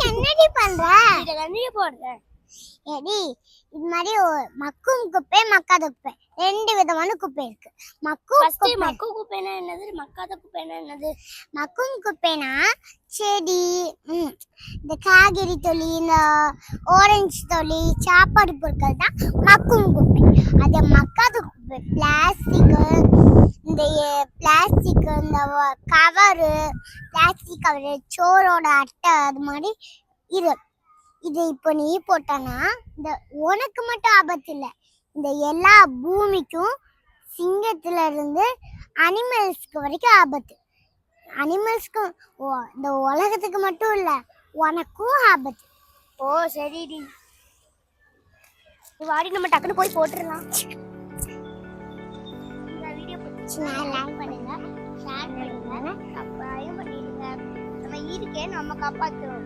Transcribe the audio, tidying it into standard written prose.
என்னடி பண்ற? இத கண்ணீர் போடுறேன். ஏடி இது மாதிரி மக்கும் குப்பை மக்காத குப்பை ரெண்டு விதமான குப்பை இருக்கு. மக்கும் குப்பைனா என்னது, மக்காத குப்பைனா என்னது? மக்கும் குப்பைனா செடி, இந்த காய்கறி தொலி, இந்த ஆரஞ்சு தொலி, சாப்பாடு பொருட்கள் தான் மக்கும் குப்பை. அது மக்காத குப்பை பிளாஸ்டிக், இந்த பிளாஸ்டிக், இந்த கவரு, பிளாஸ்டிக் கவரு, சோறோட அட்டை, அது மாதிரி இது இப்போ நீ போட்டானா இந்த உனக்கு மட்டும் ஆபத்து இல்லை, இந்த எல்லா பூமிக்கும் சிங்கத்துல இருந்து அனிமல்ஸ்க்கு வரைக்கும் ஆபத்து. அனிமல்ஸ்க்கும் இந்த உலகத்துக்கு மட்டும் இல்லை, உனக்கும் ஆபத்து. ஓ சரிடி, வாடி நம்ம டக்குன்னு போய் போட்டுடலாம். இந்த வீடியோ பிடிச்சிச்சுன்னா லைக் பண்ணுங்க, ஷேர் பண்ணுங்க, சப்ஸ்கிரைப் பண்ணிடுங்க. நம்ம இருக்கே நம்ம காப்பாற்றுறோம்.